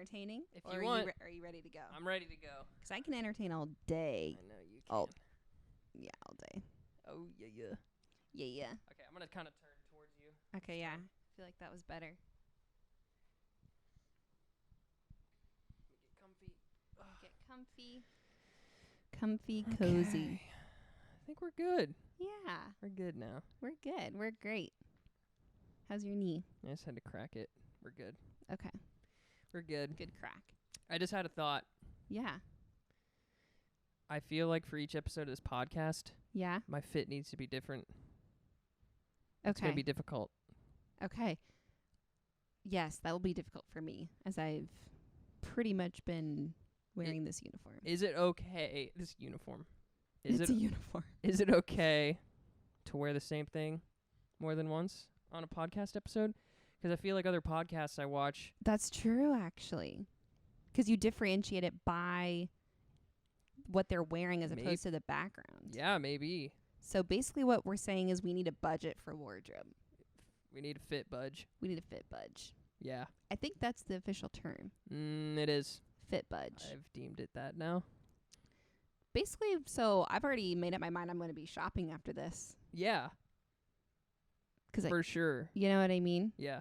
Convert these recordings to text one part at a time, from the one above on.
entertaining? If Or you want. are you ready to go? I'm ready to go. Because I can entertain all day. I know you can. All day. Oh, yeah, yeah. Yeah, yeah. Okay, I'm going to kind of turn towards you. Okay, yeah. I feel like that was better. Get comfy. Get comfy. Comfy, cozy. Okay. I think we're good. Yeah. We're good now. We're good. We're great. How's your knee? I just had to crack it. We're good. Okay. We're good. Good crack. I just had a thought. Yeah. I feel like for each episode of this podcast, Yeah. my fit needs to be different. Okay. It's going to be difficult. Okay. Yes, that will be difficult for me, as I've pretty much been wearing this uniform. Is it okay? This uniform. It's a uniform. Is it okay to wear the same thing more than once on a podcast episode? Because I feel like other podcasts I watch. That's true, actually. Because you differentiate it by what they're wearing as opposed to the background. Yeah, maybe. So basically what we're saying is we need a budget for wardrobe. We need a fit budge. We need a fit budge. Yeah. I think that's the official term. It is. Fit budge. I've deemed it that now. Basically, so I've already made up my mind I'm going to be shopping after this. Yeah. For sure. You know what I mean? Yeah.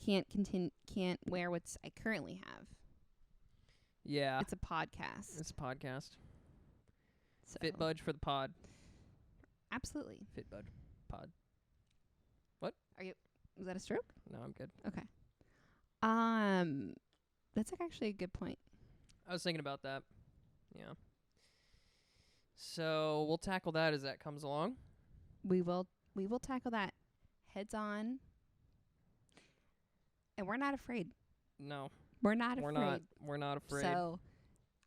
Can't wear what I currently have. Yeah. It's a podcast. It's a podcast. So. Fit budge for the pod. Absolutely. Fit budge pod. What? Was that a stroke? No, I'm good. Okay. That's actually a good point. I was thinking about that. Yeah. So we'll tackle that as that comes along. We will tackle that heads on. And we're not afraid. No. We're not afraid. We're not afraid. So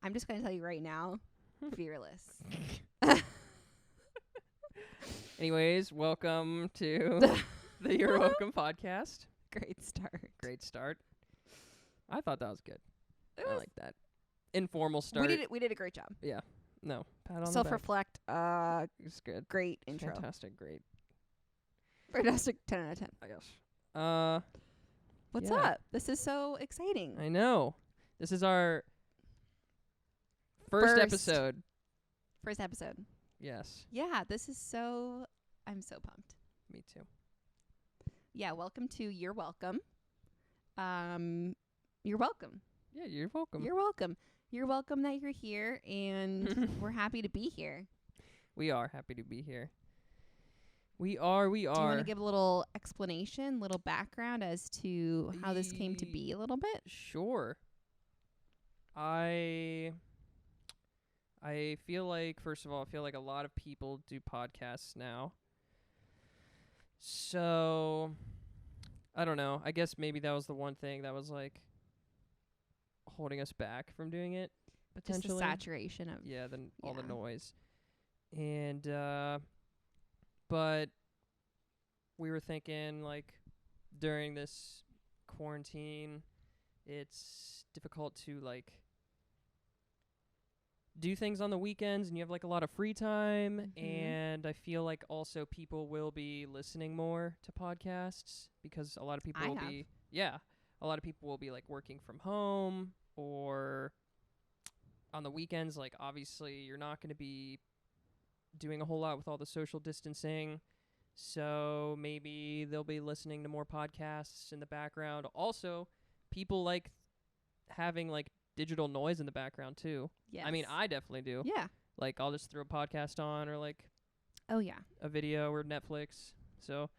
I'm just going to tell you right now, fearless. Anyways, welcome to the You're Welcome podcast. Great start. Great start. I thought that was good. I like that. Informal start. We did a great job. Yeah. No. Pat on the back. Self-reflect. It's good. Great intro. Fantastic. Great. Fantastic. 10 out of 10. I guess. What's yeah. up? This is so exciting. I know. This is our first episode. First episode. Yes. Yeah, I'm so pumped. Me too. Yeah, welcome to You're Welcome. You're welcome. Yeah, you're welcome. You're welcome. You're welcome that you're here, and we're happy to be here. We are happy to be here. We are. Do you want to give a little explanation, little background as to how this came to be a little bit? Sure. I feel like, first of all, a lot of people do podcasts now. So, I don't know. I guess maybe that was the one thing that was like holding us back from doing it, potentially. Just the saturation of all the noise. And but we were thinking, like, during this quarantine, it's difficult to like do things on the weekends, and you have like a lot of free time. And I feel like also people will be listening more to podcasts because a lot of people a lot of people will be like working from home, or on the weekends, like obviously you're not going to be doing a whole lot with all the social distancing. So maybe they'll be listening to more podcasts in the background. Also, people like having like digital noise in the background too. Yes. I mean, I definitely do. Yeah. Like I'll just throw a podcast on, or like a video or Netflix. So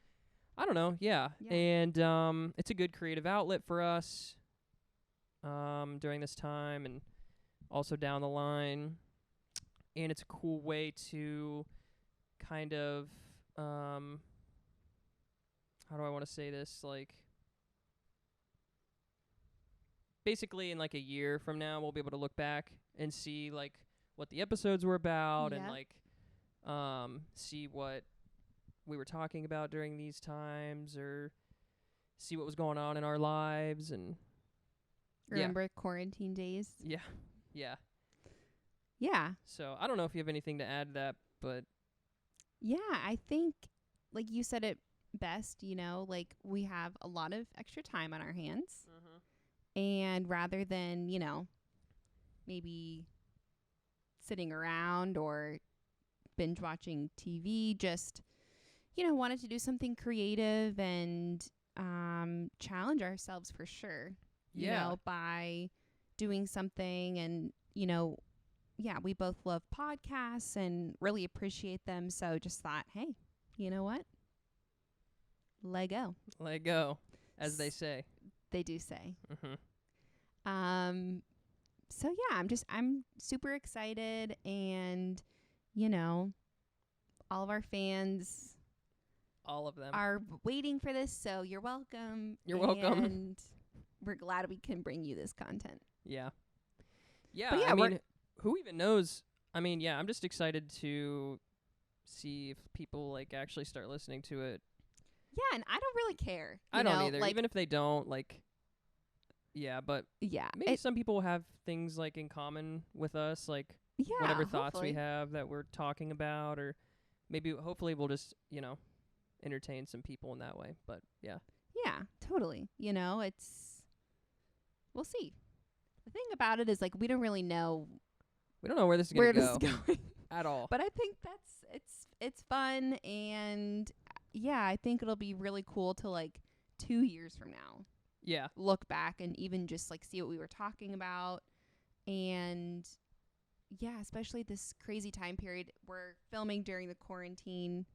I don't know. Yeah. And it's a good creative outlet for us during this time, and also down the line. And it's a cool way to kind of how do I want to say this? Like, basically in like a year from now, we'll be able to look back and see like what the episodes were about, and like see what we were talking about during these times, or see what was going on in our lives. And remember quarantine days? Yeah. So I don't know if you have anything to add to that, but yeah, I think like you said it best, you know, like we have a lot of extra time on our hands. And rather than, maybe sitting around or binge watching TV, just, wanted to do something creative and challenge ourselves for sure, by doing something. And, we both love podcasts and really appreciate them. So just thought, hey, you know what? Let go. Let go, as they say. They do say. Mm-hmm. So yeah, I'm super excited, and all of our fans, all of them, are waiting for this. So you're welcome. You're welcome. And we're glad we can bring you this content. Yeah. Yeah. But yeah, I mean, who even knows? I mean, yeah, I'm just excited to see if people like actually start listening to it. Yeah, and I don't really care. I don't either. Even if they don't, like, yeah, but maybe some people have things like in common with us, like whatever thoughts we have that we're talking about, or maybe hopefully we'll just, entertain some people in that way. But yeah. Yeah, totally. We'll see. The thing about it is, like, we don't really know. We don't know where this is going to go. This is going at all. But I think it's fun, and yeah, I think it'll be really cool to, like, 2 years from now. Yeah. Look back and even just, like, see what we were talking about. And yeah, especially this crazy time period. We're filming during the quarantine.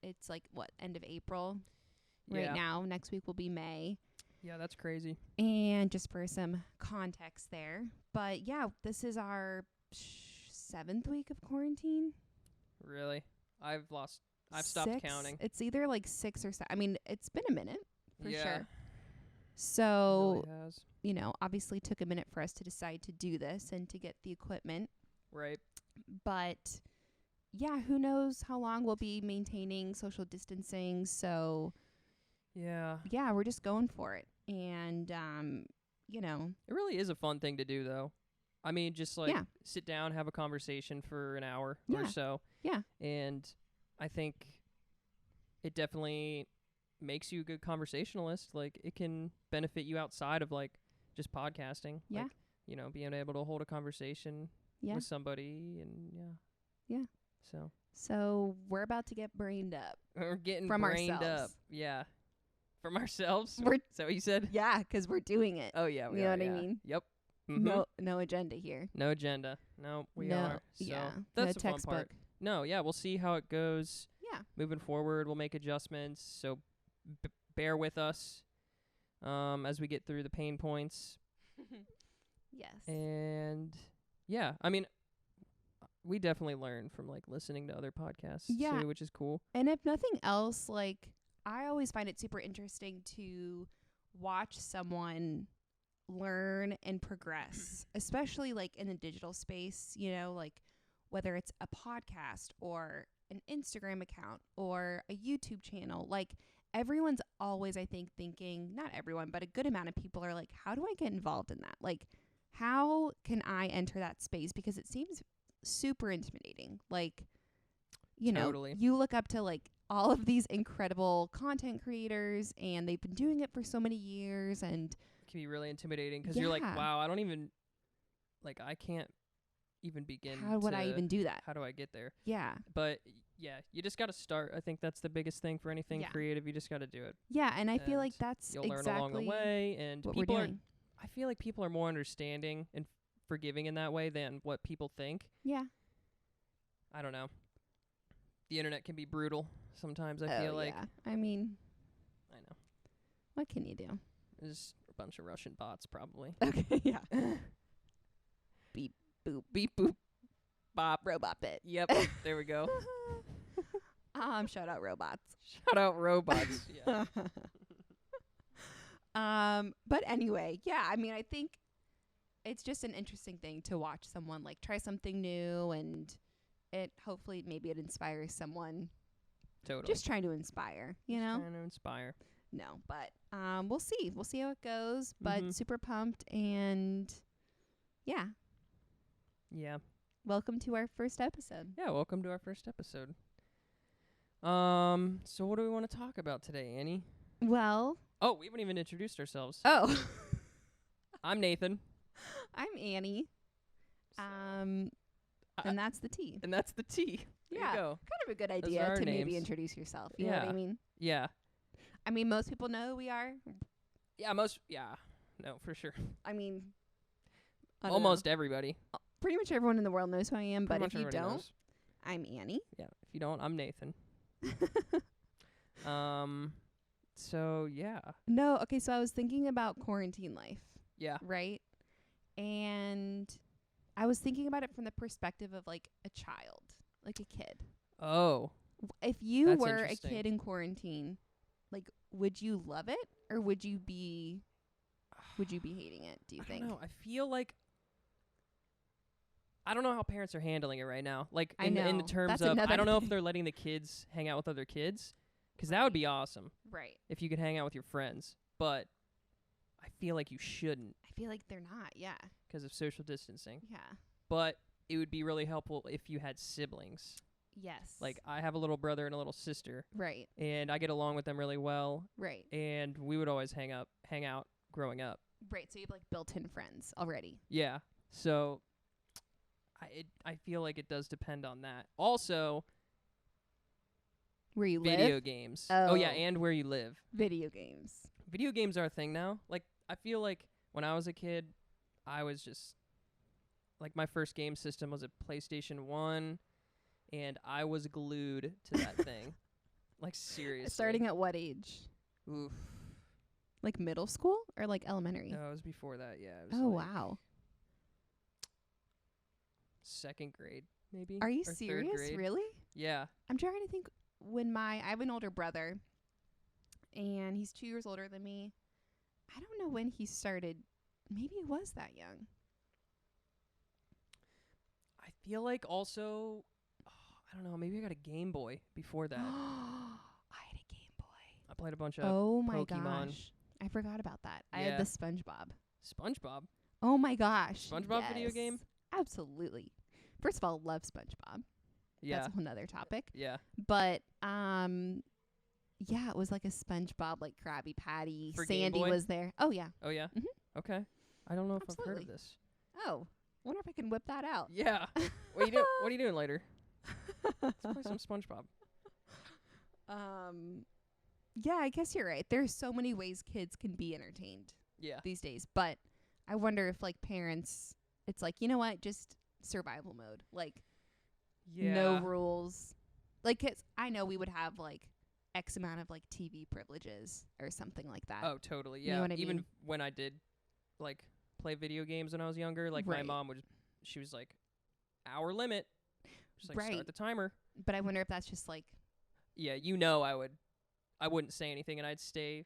It's like end of April right now. Next week will be May. Yeah, that's crazy. And just for some context there. But yeah, this is our 7th week of quarantine. Really? I've stopped counting. It's either like 6 or 7. I mean, it's been a minute for sure. It So, really has. Obviously took a minute for us to decide to do this and to get the equipment. Right. But yeah, who knows how long we'll be maintaining social distancing. So yeah, we're just going for it. And, it really is a fun thing to do, though. I mean, just like sit down, have a conversation for an hour or so. Yeah. And I think it definitely makes you a good conversationalist. Like, it can benefit you outside of like just podcasting. Yeah. Like, being able to hold a conversation with somebody, and Yeah. So we're about to get brained up. We're getting from brained ourselves. up. Yeah. From ourselves? Is that what you said? Yeah, 'cause we're doing it. Oh, yeah. You know what I mean? Yep. Mm-hmm. No agenda here. No agenda. No, we are. So yeah. that's the fun textbook. part. No, yeah, we'll see how it goes. Yeah. Moving forward, we'll make adjustments. So bear with us as we get through the pain points. Yes. And yeah, I mean, we definitely learn from like listening to other podcasts too, which is cool. And if nothing else, like, I always find it super interesting to watch someone learn and progress, especially like in the digital space, like whether it's a podcast or an Instagram account or a YouTube channel. Like, everyone's always, I think, thinking, not everyone, but a good amount of people are like, how do I get involved in that? Like, how can I enter that space? Because it seems super intimidating. Like, Totally. You look up to like all of these incredible content creators, and they've been doing it for so many years, and it can be really intimidating because you're like, wow, I don't even, like, I can't even begin. How would I even do that? How do I get there? Yeah. But yeah, you just got to start. I think that's the biggest thing for anything creative. You just got to do it. Yeah, and I feel like that's you'll learn along the way, and what people we're doing. I feel like people are more understanding and forgiving in that way than what people think. Yeah. I don't know. The internet can be brutal sometimes, I feel like. Yeah. I mean, I know. What can you do? There's a bunch of Russian bots, probably. Okay, yeah. Beep, boop. Beep, boop. Bop. Robot bit. Yep. There we go. Shout out robots. Shout out robots. Yeah. But anyway, yeah, I mean, I think it's just an interesting thing to watch someone like try something new, and it hopefully maybe it inspires someone. Totally. Just trying to inspire, Trying to inspire. No, but we'll see. We'll see how it goes, but super pumped, and yeah. Yeah. Welcome to our first episode. Yeah, welcome to our first episode. So what do we want to talk about today, Annie? Well, Oh, we haven't even introduced ourselves. Oh. I'm Nathan. I'm Annie. So, And that's the T. and that's the T. There Yeah. you go. Kind of a good Those idea are our to maybe names. introduce yourself. You know what I Yeah. mean? Yeah. I mean, most people know who we are. Yeah, no, for sure. I mean, I don't Almost know. everybody. Pretty much everyone in the world knows who I am, Pretty but much if you everybody don't, knows. I'm Annie. Yeah, if you don't, I'm Nathan. So yeah. No, okay, so I was thinking about quarantine life, Yeah. right? And I was thinking about it from the perspective of like a child, like a kid. Oh. If you That's were a interesting. kid in quarantine, like would you love it or would you be hating it, do you think? I don't know. I feel like I don't know how parents are handling it right now. Like I in the know. terms That's of another I don't know if thing. they're letting the kids hang out with other kids, 'cause that would be awesome Right. if you could hang out with your friends. But I feel like you shouldn't I feel like they're not. Yeah. 'cause of social distancing. Yeah. But it would be really helpful if you had siblings. Yes. Like I have a little brother and a little sister, right. and I get along with them really well, Right. and we would always hang out growing up. Right. So you have like built-in friends already. Yeah. So I feel like it does depend on that. Also, Where you video live? games. Oh. Oh yeah, and where you live. Video games. Video games are a thing now. Like I feel like when I was a kid, I was just like my first game system was a PlayStation 1 and I was glued to that thing. Like seriously. Starting at what age? Oof. Like middle school or like elementary? No, it was before that. Yeah. It was Oh, like wow. second grade maybe. Are you or serious? Third grade. Really? Yeah. I'm trying to think I have an older brother and he's 2 years older than me. I don't know when he started. Maybe it was that young. I feel like also I don't know, maybe I got a Game Boy before that. I had a Game Boy. I played a bunch of Oh my Pokemon. gosh. I forgot about that. I Yeah. had the SpongeBob. SpongeBob. Oh my gosh. SpongeBob video yes. game? Absolutely. First of all, love SpongeBob. Yeah. That's a whole nother topic. Yeah. But yeah, it was like a SpongeBob, like Krabby Patty. For Game Sandy Boy? was there. Oh yeah. Oh yeah. Mhm. Okay. I don't know if I've heard Absolutely. of this. Oh, wonder if I can whip that out. Yeah. What are you doing later? Let's play some SpongeBob. Yeah, I guess you're right. There's so many ways kids can be entertained Yeah. these days, but I wonder if like parents, it's like, you know what, just survival mode, like Yeah. no rules. Like, 'cause I know we would have like X amount of like TV privileges or something like that. Oh, totally. You Yeah. know what I Even mean? when I did like play video games when I was younger, like my Right. mom she was like, hour limit. Just like Right. start the timer. But I wonder if that's just like Yeah, I wouldn't say anything and I'd stay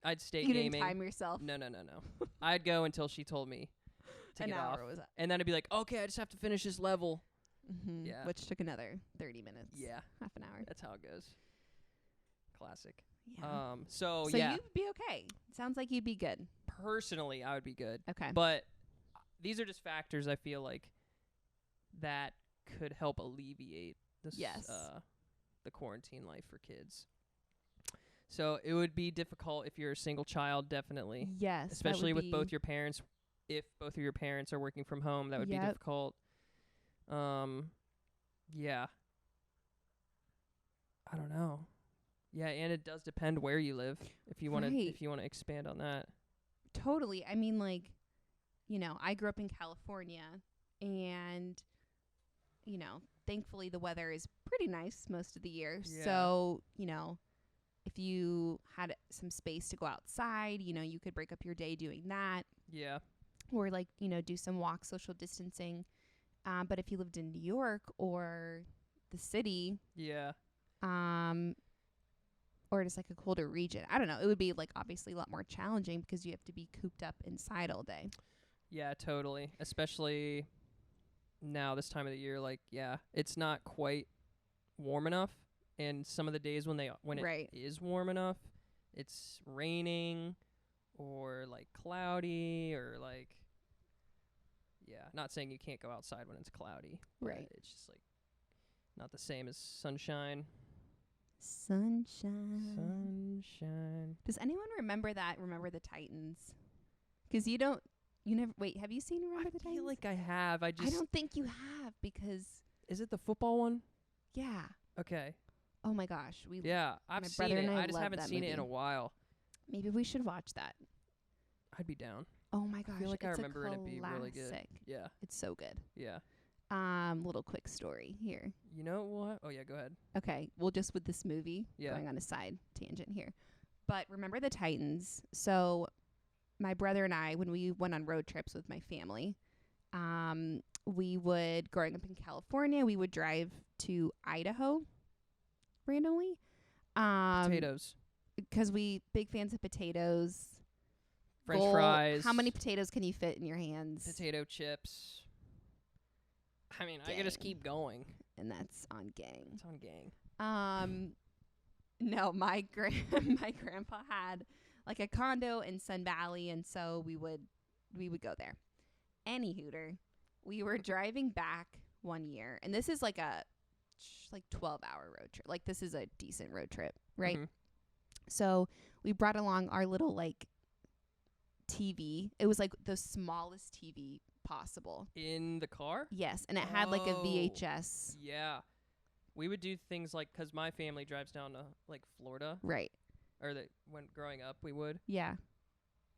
you gaming. didn't time yourself. No. I'd go until she told me to An get hour off. was up. And then I'd be like, okay, I just have to finish this level. Mm-hmm. Yeah. Which took another 30 minutes. Yeah. Half an hour. That's how it goes. Classic. Yeah. So you'd be okay. Sounds like you'd be good. personally, I would be good. Okay. But these are just factors I feel like that could help alleviate this Yes. the quarantine life for kids. So it would be difficult if you're a single child, definitely. Yes. that Especially would with be- both your parents. If both of your parents are working from home, that would be Yep. difficult. Yeah. I don't know. Yeah, and it does depend where you live. If you want Right. to expand on that. Totally. I mean, like, you know, I grew up in California and, you know, thankfully the weather is pretty nice most of the year. Yeah. So, you know, if you had some space to go outside, you know, you could break up your day doing that Yeah. or like, you know, do some walk social distancing. But if you lived in New York or the city, Yeah. or just like a colder region, I don't know, it would be like obviously a lot more challenging because you have to be cooped up inside all day. Yeah, totally. Especially now this time of the year, like, yeah, it's not quite warm enough. And some of the days when Right. it is warm enough, it's raining or like cloudy or like, yeah, not saying you can't go outside when it's cloudy. but Right. It's just like not the same as sunshine. Sunshine. Sunshine. Does anyone remember that? Remember the Titans? Because you don't. You never. Wait, have you seen Remember the I Titans? feel like I have. I don't think you have because. Is it the football one? Yeah. Okay. Oh my gosh. I've my seen brother it. and I just love haven't that seen it in a movie. while. Maybe we should watch that. I'd be down. Oh my gosh. I feel like I it's remember a it being really good. classic. Yeah. It's so good. Yeah. Little quick story here. You know what? Oh yeah, go ahead. Okay, well, just with this movie, going on a side tangent here. But Remember the Titans. So my brother and I, when we went on road trips with my family, we would, growing up in California, we would drive to Idaho randomly. Potatoes. Because we big fans of potatoes. French fries. How many potatoes can you fit in your hands? Potato chips. I mean, Gang. I could just keep going. And that's on gang. It's on gang. No, my my grandpa had like a condo in Sun Valley, and so we would go there. Any hooter, we were driving back one year, and this is like a 12-hour road trip. Like, this is a decent road trip, right? Mm-hmm. So we brought along our little like TV. It was like the smallest TV possible In the car? Yes, and it had like a VHS. Yeah. We would do things like, because my family drives down to like Florida. Right. Or when growing up, we would. Yeah.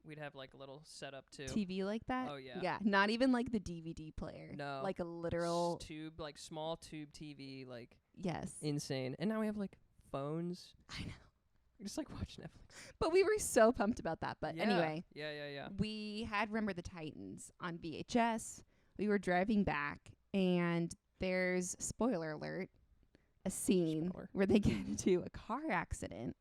We'd have like a little setup too. TV like that? Oh, yeah. Yeah, not even like the DVD player. No. Like a literal tube, like small tube TV, like. Yes. Insane. And now we have like phones. I know. We just like watch Netflix. But we were so pumped about that. But anyway. Yeah. We had Remember the Titans on VHS. We were driving back, and there's, spoiler alert, a scene where they get into a car accident.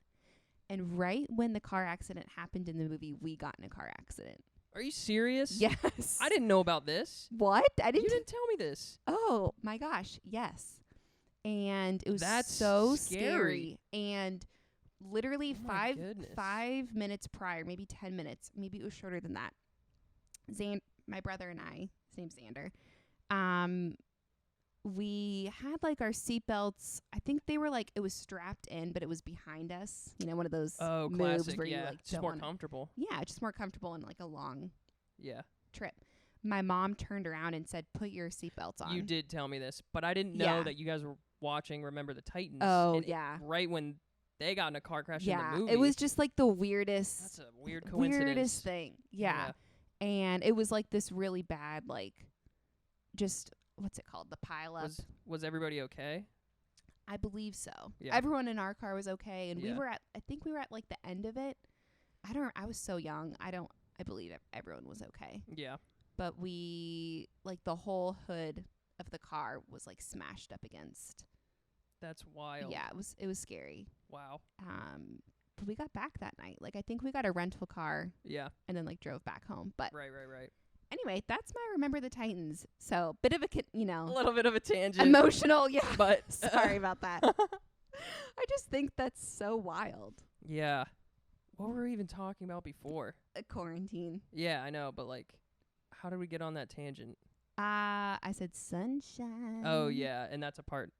And right when the car accident happened in the movie, we got in a car accident. Are you serious? Yes. I didn't know about this. What? You didn't tell me this. Oh my gosh, yes. And it was That's so scary. And literally Oh my 5 minutes prior, maybe 10 minutes, maybe it was shorter than that. My brother and I, his name's Xander, we had like our seatbelts. I think they were like, it was strapped in, but it was behind us. You know, one of those moves classic, where yeah. you like just more comfortable. Yeah, just more comfortable in like a long trip. My mom turned around and said, "Put your seatbelts on." You did tell me this, but I didn't know that you guys were watching Remember the Titans. Oh, and yeah. Right when they got in a car crash in the movie. It was just like the weirdest. That's a weird coincidence. Weirdest thing. Yeah. And it was like this really bad, like, just, what's it called? The pile up. Was everybody okay? I believe so. Yeah. Everyone in our car was okay. And I think we were at like the end of it. I was so young. I believe everyone was okay. Yeah. But we, like, the whole hood of the car was like smashed up against. That's wild. Yeah, it was scary. Wow. But we got back that night. Like, I think we got a rental car. Yeah. And then like drove back home. But Right. anyway, that's my Remember the Titans. So, bit of a a little bit of a tangent. Emotional, yeah. But sorry about that. I just think that's so wild. Yeah. What were we even talking about before? Quarantine. Yeah, I know, but like, how did we get on that tangent? I said sunshine. Oh yeah, and that's a part.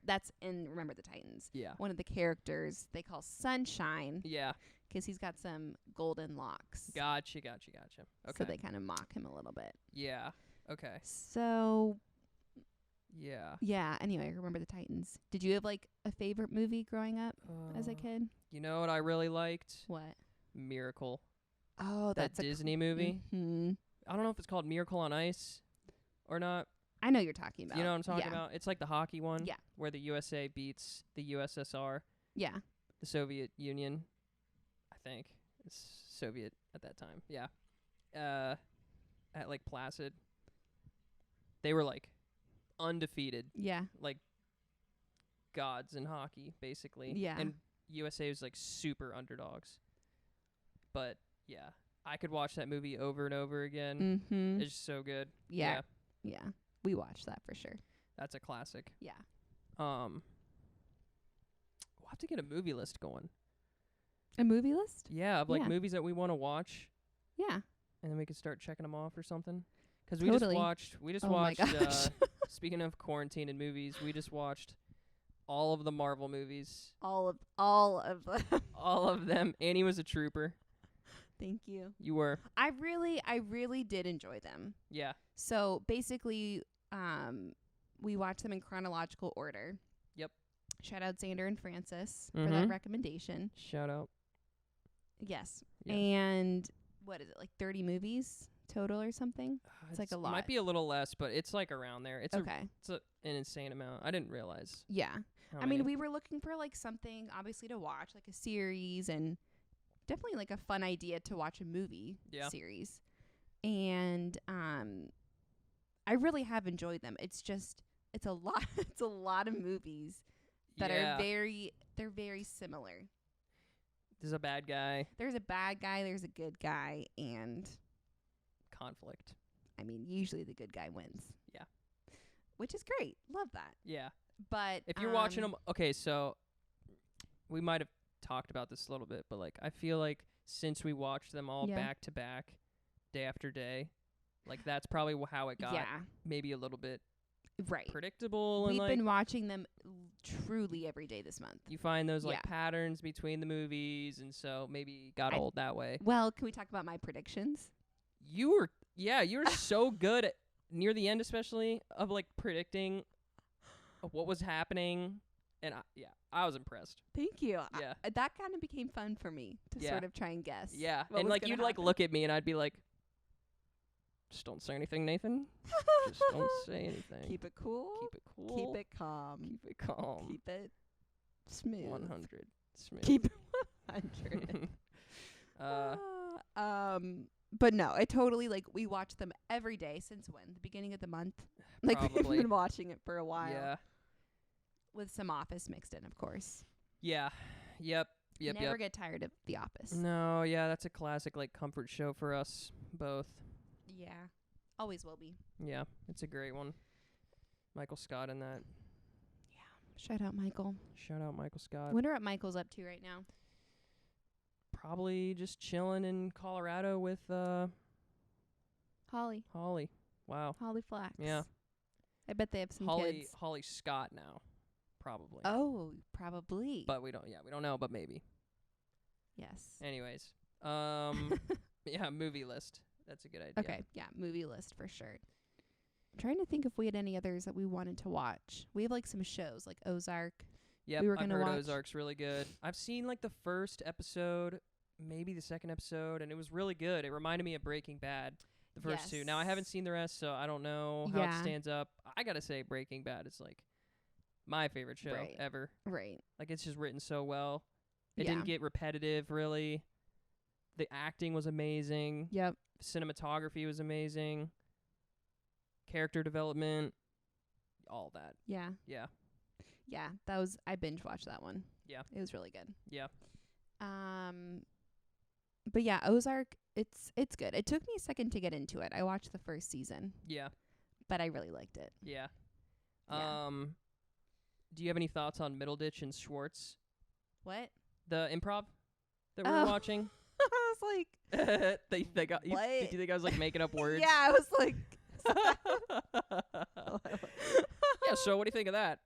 That's in Remember the Titans. Yeah. One of the characters they call Sunshine. Yeah. Because he's got some golden locks. Gotcha. Okay. So they kind of mock him a little bit. Yeah. Okay. So. Yeah. Yeah. Anyway, Remember the Titans. Did you have like a favorite movie growing up as a kid? You know what I really liked? What? Miracle. Oh, that's that Disney movie. Mm-hmm. I don't know if it's called Miracle on Ice or not. I know you're talking about. You know what I'm talking about? It's like the hockey one. Yeah. Where the USA beats the USSR. Yeah. The Soviet Union. I think. It's Soviet at that time. Yeah. At like Placid. They were like undefeated. Yeah. Like gods in hockey, basically. Yeah. And USA was like super underdogs. But yeah, I could watch that movie over and over again. Mm-hmm. It's just so good. Yeah. We watched that for sure. That's a classic. Yeah. We'll have to get a movie list going. A movie list? Yeah, of like movies that we want to watch. Yeah. And then we could start checking them off or something. Because totally. we just watched, my gosh. speaking of quarantine and movies, we just watched all of the Marvel movies. All of them. All of them. Annie was a trooper. Thank you. You were. I really did enjoy them. Yeah. So basically, we watched them in chronological order. Yep. Shout out Xander and Francis for that recommendation. Shout out. Yes. And what is it, like 30 movies total or something? It's like a lot. It might be a little less, but it's like around there. It's okay. It's an insane amount. I didn't realize. Yeah. I mean, we were looking for like something obviously to watch, like a series, and definitely like a fun idea to watch a movie series. And I really have enjoyed them. It's a lot. It's a lot of movies that are they're very similar. There's a bad guy. There's a bad guy. There's a good guy, and conflict. I mean, usually the good guy wins. Yeah. Which is great. Love that. Yeah. But if you're watching them, okay, so we might have talked about this a little bit, but like I feel like since we watched them all back to back, day after day, like that's probably how it got maybe a little bit predictable. We've and been watching them truly every day this month. You find those like patterns between the movies, and so maybe got old that way. Well, can we talk about my predictions? You were so good at near the end, especially of like predicting what was happening, and I was impressed. Thank you. Yeah, that kind of became fun for me to sort of try and guess. Yeah, and like you'd like look at me, and I'd be like, "Just don't say anything, Nathan. Just don't say anything. Keep it cool. Keep it cool. Keep it calm. Keep it calm. Keep it smooth. 100 smooth. Keep it 100. But no, I totally like we watch them every day since when? The beginning of the month? Like we've been watching it for a while. Yeah. With some Office mixed in, of course. Yeah. Yep. Never get tired of The Office. No, yeah, that's a classic like comfort show for us both. Yeah. Always will be. Yeah, it's a great one. Michael Scott in that. Yeah. Shout out Michael. Shout out Michael Scott. Wonder what Michael's up to right now. Probably just chilling in Colorado with Holly. Wow. Holly Flax. Yeah. I bet they have some kids. Holly Scott now. Probably. Oh, probably. But we don't know, but maybe. Yes. Anyways. Yeah, movie list. That's a good idea. Okay, yeah, movie list for sure. I'm trying to think if we had any others that we wanted to watch. We have like some shows like Ozark. Yep, I've heard Ozark's really good. I've seen like the first episode, maybe the second episode, and it was really good. It reminded me of Breaking Bad, the first two. Now I haven't seen the rest, so I don't know how it stands up. I gotta say Breaking Bad is like my favorite show ever. Right. Like it's just written so well. It didn't get repetitive really. The acting was amazing. Yep. Cinematography was amazing. Character development, all that. Yeah. Yeah. Yeah, I binge watched that one. Yeah. It was really good. Yeah. But yeah, Ozark, it's good. It took me a second to get into it. I watched the first season. Yeah. But I really liked it. Yeah. Do you have any thoughts on Middleditch and Schwartz? What? The improv that we were watching? I was like they got you, did you think I was like making up words? Yeah, I was like yeah, so what do you think of that?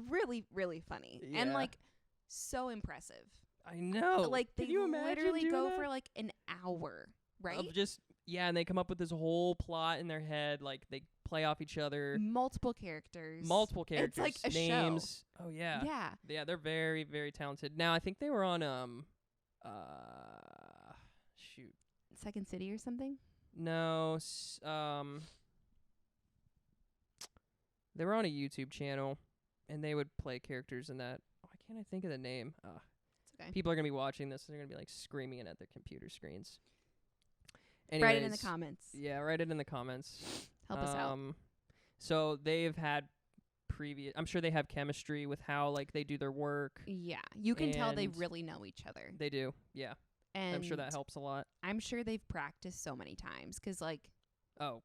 Really, really funny. Yeah. And like so impressive. I know. Like they literally go that? for like an hour, right? Of just and they come up with this whole plot in their head, like they play off each other. Multiple characters. It's like a names. Show. Oh yeah. Yeah. Yeah, they're very, very talented. Now I think they were on shoot. Second City or something? No, they were on a YouTube channel, and they would play characters in that. Why can't I think of the name? It's okay. People are gonna be watching this, and they're gonna be like screaming it at their computer screens. Anyways, write it in the comments. Yeah, write it in the comments. Help us out. So they've had I'm sure they have chemistry with how like they do their work. Yeah, you can tell they really know each other. They do. Yeah. And I'm sure that helps a lot. I'm sure they've practiced so many times because, like... Oh,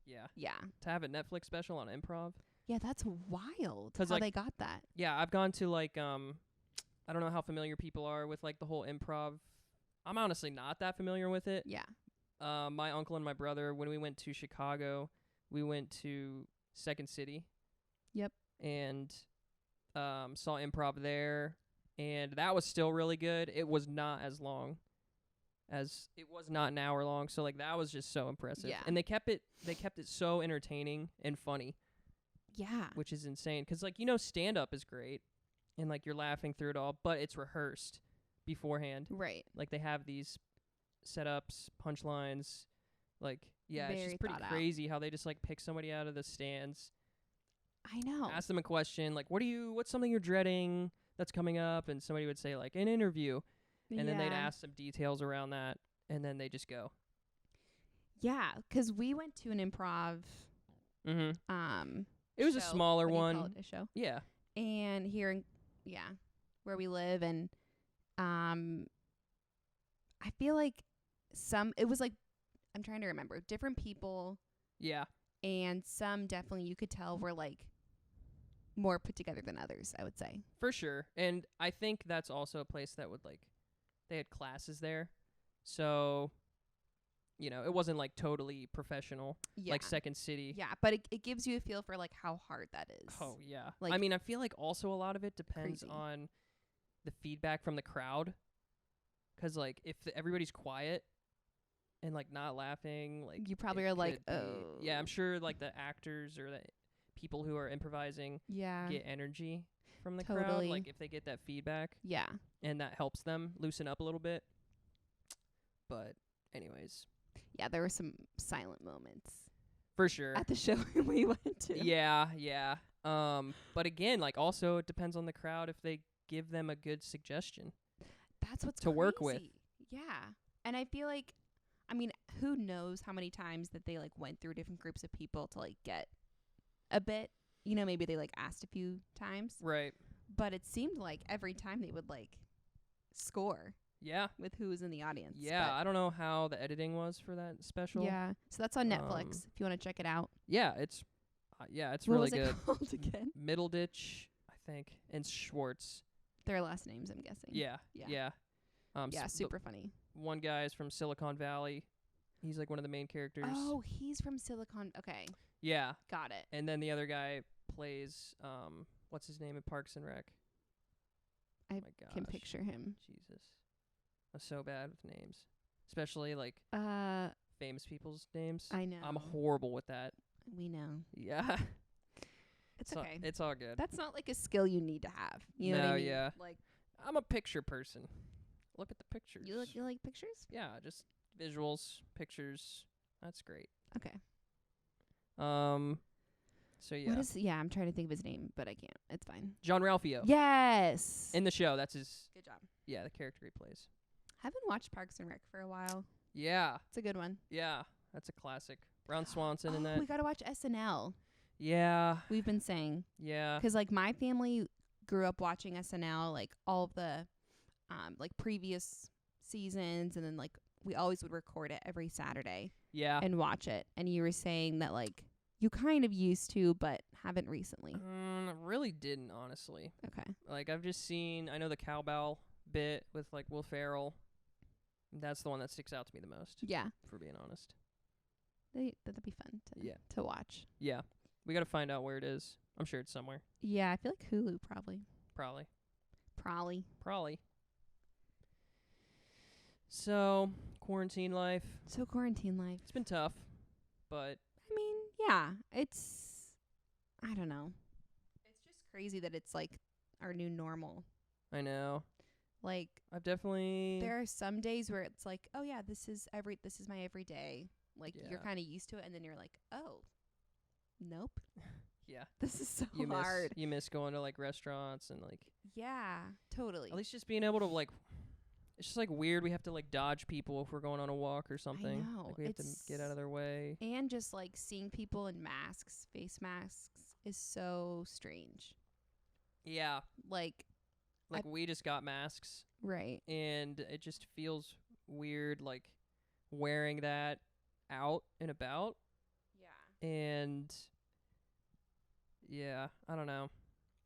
yeah. Yeah. To have a Netflix special on improv. Yeah, that's wild how like, they got that. Yeah, I've gone to, like, I don't know how familiar people are with, like, the whole improv. I'm honestly not that familiar with it. Yeah. My uncle and my brother, when we went to Chicago, we went to Second City. Yep. And saw improv there, and that was still really good. It was not as long as it was not an hour long, so like that was just so impressive. Yeah. And they kept it so entertaining and funny. Yeah. Which is insane, cuz like stand up is great and like you're laughing through it all, but it's rehearsed beforehand. Right. Like they have these setups, punchlines, like it's Very just pretty thought out. crazy how they just like pick somebody out of the stands. I know. Ask them a question like, what's something you're dreading that's coming up? And somebody would say like an interview. And then they'd ask some details around that, and then they just go. Yeah, 'cause we went to an improv. Mm-hmm. It was show. a smaller What do you one. call it? A show. Yeah. And here in where we live, and I feel like it was like, I'm trying to remember, different people. Yeah. And some definitely you could tell were like more put together than others, I would say. For sure. And I think that's also a place that would like, they had classes there. So, it wasn't like totally professional like Second City. Yeah, but it gives you a feel for like how hard that is. Oh, yeah. Like, I mean, I feel like also a lot of it depends crazy. on the feedback from the crowd. 'Cause like if everybody's quiet and like not laughing, like you probably are like, oh. Yeah, I'm sure like the actors or the people who are improvising get energy from the crowd, like if they get that feedback. Yeah. And that helps them loosen up a little bit. But anyways. Yeah, there were some silent moments. For sure. At the show we went to. Yeah. But again, like also it depends on the crowd if they give them a good suggestion. That's what's to work with. Yeah. And I feel like, I mean, who knows how many times that they like went through different groups of people to like get a bit, maybe they like asked a few times. Right. But it seemed like every time they would like score. Yeah. With who was in the audience. Yeah, I don't know how the editing was for that special. Yeah. So that's on Netflix if you want to check it out. Yeah, it's what really was good. It called again? Middleditch, I think, and Schwartz. Their last names, I'm guessing. Yeah. Super funny. One guy is from Silicon Valley. He's like one of the main characters. Oh, he's from Silicon. Okay. Yeah. Got it. And then the other guy plays what's his name in Parks and Rec? I can picture him. Jesus. I'm so bad with names. Especially like famous people's names. I know. I'm horrible with that. We know. Yeah. It's okay. It's all good. That's not like a skill you need to have. You know what I mean? Yeah. Like, I'm a picture person. Look at the pictures. You like pictures? Yeah, just visuals, pictures. That's great. Okay. So yeah. I'm trying to think of his name, but I can't. It's fine. John Ralphio. Yes. In the show, that's his. Good job. Yeah, the character he plays. Haven't watched Parks and Rec for a while. Yeah. It's a good one. Yeah, that's a classic. Ron Swanson in that. We gotta watch SNL. Yeah. We've been saying. Yeah. 'Cause like my family grew up watching SNL, like all of the like previous seasons, and then like we always would record it every Saturday. Yeah. And watch it. And you were saying that like you kind of used to, but haven't recently. Really didn't, honestly. Okay. Like I've just seen, I know the cowbell bit with like Will Ferrell. That's the one that sticks out to me the most. Yeah. For being honest. That'd be fun to watch. Yeah. We got to find out where it is. I'm sure it's somewhere. Yeah, I feel like Hulu Probably. So, quarantine life. It's been tough, but I mean, yeah, I don't know. It's just crazy that it's like our new normal. I know. Like there are some days where it's like, oh yeah, this is my everyday. Like you're kind of used to it, and then you're like, oh, nope. Yeah. This is so hard. You miss going to like restaurants and like. Yeah, totally. At least just being able to like. It's just like weird. We have to like dodge people if we're going on a walk or something. I know. Like we have to get out of their way. And just like seeing people in masks, face masks, is so strange. Yeah. Like we just got masks. Right. And it just feels weird, like wearing that out and about. Yeah. And yeah, I don't know.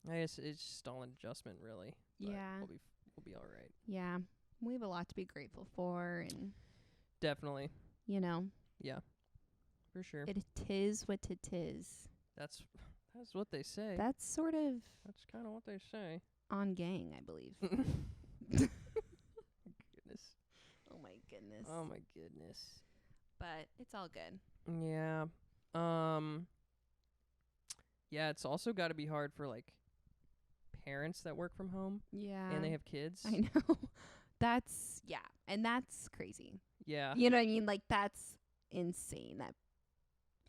I guess it's just all an adjustment, really. But yeah. We'll be all right. Yeah. We have a lot to be grateful for, and definitely. you know. Yeah, for sure. It is what it is. That's what they say. That's sort of That's kind of what they say. on gang, I believe. Goodness. Oh my goodness. Oh my goodness. But it's all good. Yeah. Yeah, it's also got to be hard for like parents that work from home Yeah. and they have kids. I know. That's and that's crazy. Yeah. You know what I mean? Like that's insane. That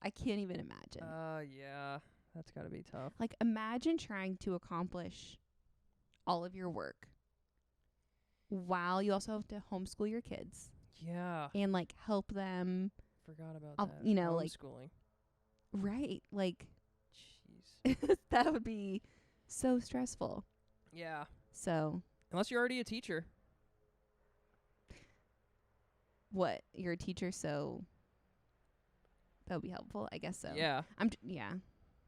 I can't even imagine. Yeah. That's got to be tough. Like imagine trying to accomplish all of your work while you also have to homeschool your kids. Yeah. And like help them. Forgot about that. You know, like homeschooling. Right. Like jeez. that would be so stressful. Yeah. So unless you're already a teacher. What? You're a teacher, so that would be helpful. I guess so. Yeah. Yeah.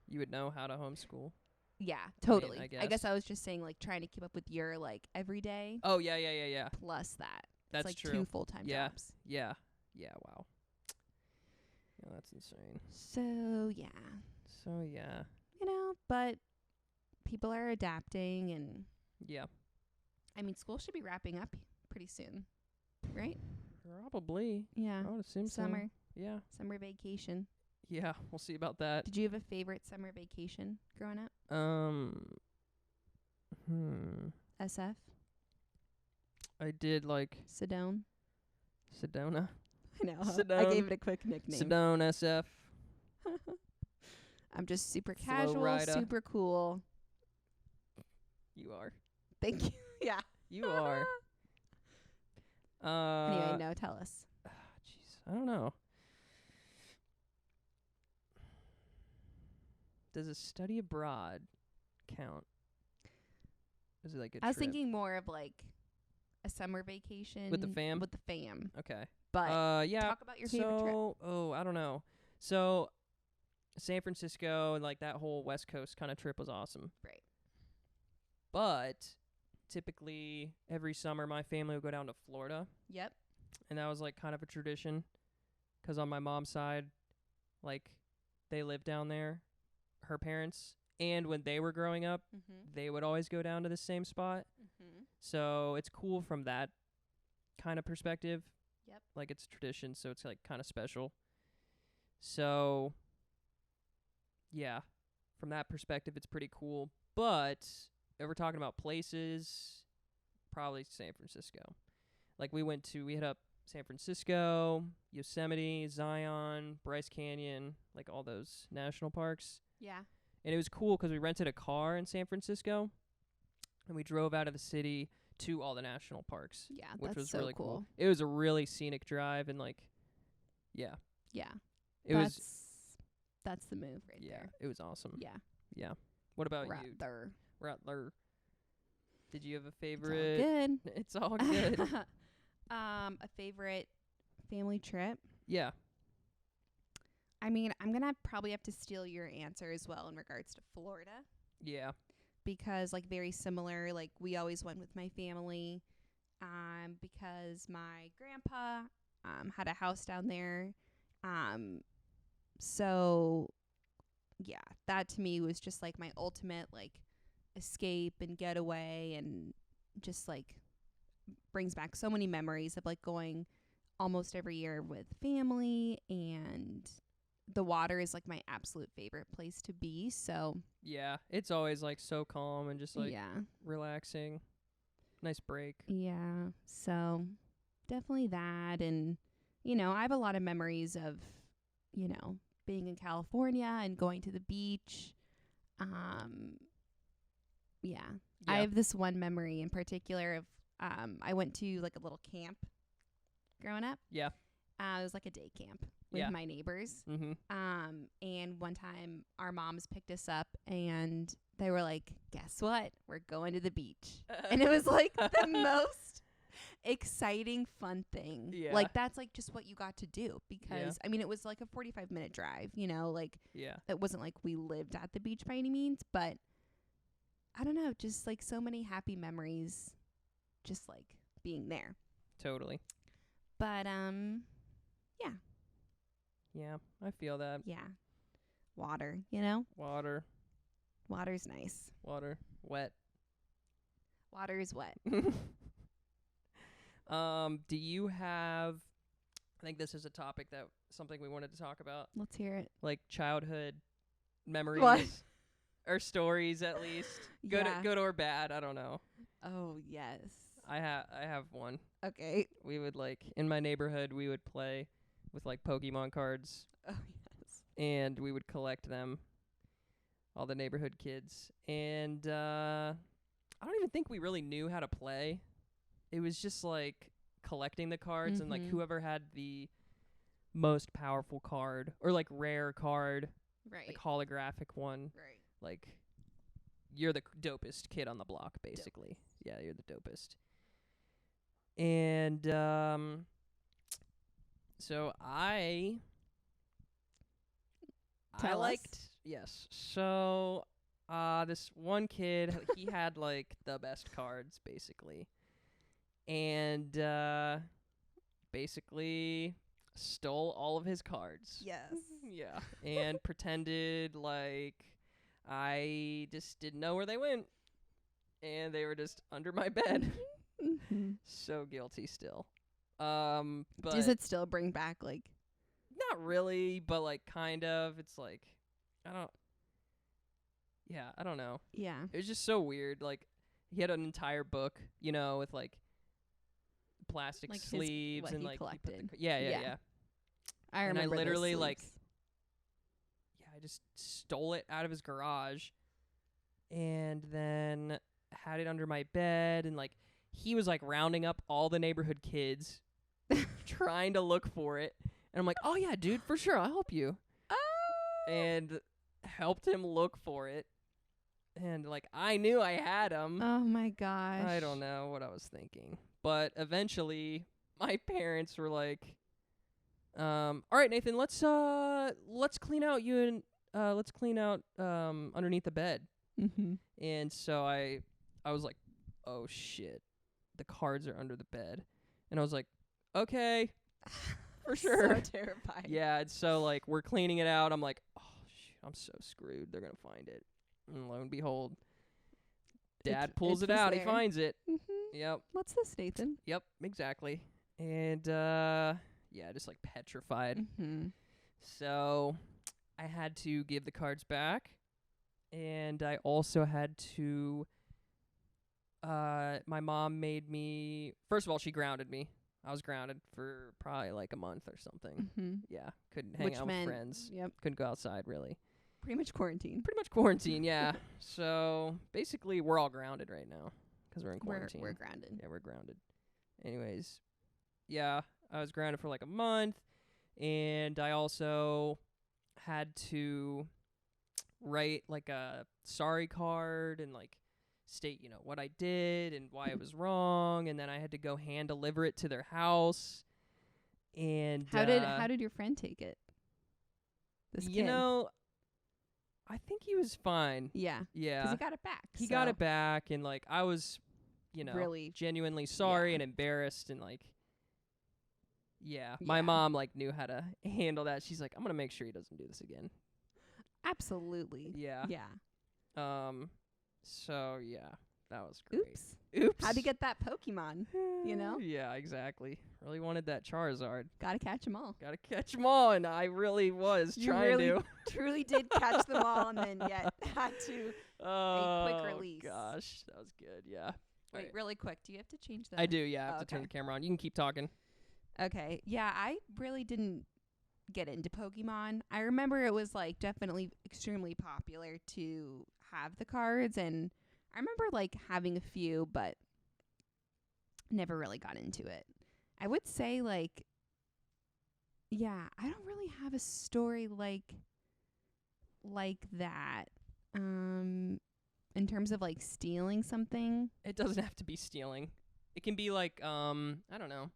You would know how to homeschool. Yeah, totally. I I guess guess I was just saying like trying to keep up with your like everyday Oh, yeah. plus that. That's it's like true. 2 full-time Yeah. jobs. Yeah. Yeah, wow. Yeah, that's insane. So, yeah. Yeah. But people are adapting and Yeah. I mean, school should be wrapping up pretty soon. Right? Probably. Yeah. I would assume Summer. So. Yeah. Summer vacation. Yeah, we'll see about that. Did you have a favorite summer vacation growing up? SF? I did like Sedona? Sedona. I know. Sedona. I gave it a quick nickname. Sedona SF. I'm just super Flow casual, Rida. super cool. You are. Thank you. Yeah. You are. Anyway, no, tell us. Jeez, I don't know. Does a study abroad count? Is it like a I was trip? thinking more of like a summer vacation With the fam? With the fam. Okay. But yeah. talk about your favorite trip. I don't know. So San Francisco and like that whole West Coast kind of trip was awesome. Right. But typically every summer my family would go down to Florida. Yep. And that was like kind of a tradition 'cause on my mom's side, like they lived down there, her parents, and when they were growing up, they would always go down to the same spot. So it's cool from that kind of perspective. Yep. Like it's tradition, so it's like kind of special. So yeah, from that perspective, it's pretty cool. But if we're talking about places, probably San Francisco. Like we hit up San Francisco, Yosemite, Zion, Bryce Canyon, like all those national parks. Yeah. And it was cool 'cause we rented a car in San Francisco and we drove out of the city to all the national parks. Yeah, which that's was so really cool. It was a really scenic drive and like, yeah. Yeah. It was. That's the move right Yeah, there. it was awesome. Yeah. Yeah. What about Right you? there. Rattler. Did you have a It's favorite? all good. It's all good. A favorite family trip. Yeah. I mean, I'm gonna probably have to steal your answer as well in regards to Florida. Yeah. Because like very similar, like we always went with my family, because my grandpa had a house down there, so yeah, that to me was just like my ultimate like escape and getaway, and just like brings back so many memories of like going almost every year with family, and the water is like my absolute favorite place to be. So Yeah. It's always like so calm and just like yeah. relaxing. Nice break. Yeah. So definitely that. And, I have a lot of memories of, being in California and going to the beach. Yeah. I have this one memory in particular of, I went to like a little camp growing up. Yeah. It was like a day camp with my neighbors. Mm-hmm. And one time our moms picked us up and they were like, guess what? We're going to the beach. And it was like the most exciting, fun thing. Yeah. Like that's like just what you got to do because, I mean, it was like a 45-minute drive, like it wasn't like we lived at the beach by any means, but I don't know, just like so many happy memories just like being there. Totally. But, yeah. Yeah, I feel that. Yeah. Water, you know? Water. Water's nice. Water. Wet. Water is wet. Do you have, I think this is a topic that, something we wanted to talk about. Let's hear it. Like childhood memories. What? Or stories at least. Good or bad, I don't know. Oh, yes. I have one. Okay. We would in my neighborhood we would play with Pokemon cards. Oh, yes. And we would collect them, all the neighborhood kids. And I don't even think we really knew how to play. It was just collecting the cards and whoever had the most powerful card or rare card, Right. holographic one. Right. You're the dopest kid on the block, basically. Yeah, you're the dopest. And so I Tell us. liked, yes. So this one kid, he had the best cards, basically. And basically stole all of his cards. Yes. Yeah. And pretended I just didn't know where they went. And they were just under my bed. So guilty still. But does it still bring back not really, but kind of. It's I don't know. Yeah. It was just so weird. He had an entire book, with plastic sleeves what and he he put collected. yeah. I remember. And I literally those I just stole it out of his garage and then had it under my bed, and he was rounding up all the neighborhood kids trying to look for it. And I'm like, "Oh yeah, dude, for sure, I'll help you." And helped him look for it. And I knew I had him. Oh my gosh. I don't know what I was thinking. But eventually my parents were all right, Nathan, let's clean out underneath the bed. Mm-hmm. And so I was like, "Oh shit. The cards are under the bed." And I was like, "Okay." For sure. So terrifying. Yeah, and so we're cleaning it out. I'm like, "Oh shoot, I'm so screwed. They're gonna find it." And lo and behold, Dad pulls it out. He finds it. Mm-hmm. Yep. What's this, Nathan? Yep. Exactly. And just petrified. Mm-hmm. So I had to give the cards back, and I also had to. My mom made me. First of all, she grounded me. I was grounded for probably a month or something. Mm-hmm. Yeah, couldn't hang out with friends. Yep. Couldn't go outside really. Pretty much quarantine. Pretty much quarantine, yeah. So basically, we're all grounded right now because we're in quarantine. We're grounded. Yeah, we're grounded. Anyways, yeah, I was grounded for a month, and I also had to write a sorry card and state what I did and why it was wrong, and then I had to go hand deliver it to their house. And how did your friend take it? This kid. I think he was fine. Yeah. Yeah. Because he got it back. He got it back, and I was, really genuinely sorry and embarrassed, and my mom knew how to handle that. She's like, "I'm gonna make sure he doesn't do this again." Absolutely. Yeah. Yeah. So yeah, that was great. Oops. How'd you get that Pokemon? Yeah, exactly. Really wanted that Charizard. Gotta catch 'em all. Gotta catch them all, and I really was trying to. Truly did catch them all, and then yet had to a quick release. Oh gosh, that was good. Yeah. Wait, really quick. Do you have to change that? I do. Yeah, I have to turn the camera on. You can keep talking. Okay. Yeah, I really didn't get into Pokemon. I remember it was definitely extremely popular to have the cards, and I remember having a few, but never really got into it. I would say yeah, I don't really have a story like that. In terms of stealing something. It doesn't have to be stealing. It can be I don't know.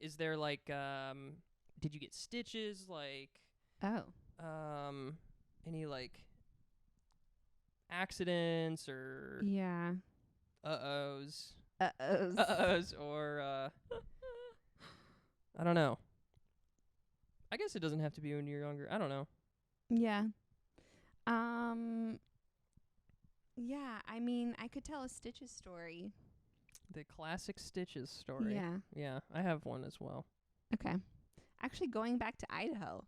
Is there did you get stitches? Any accidents or yeah. Uh-ohs or I don't know. I guess it doesn't have to be when you're younger. I don't know. Yeah. Yeah, I mean, I could tell a Stitches story. The classic Stitches story. Yeah. Yeah, I have one as well. Okay. Actually, going back to Idaho.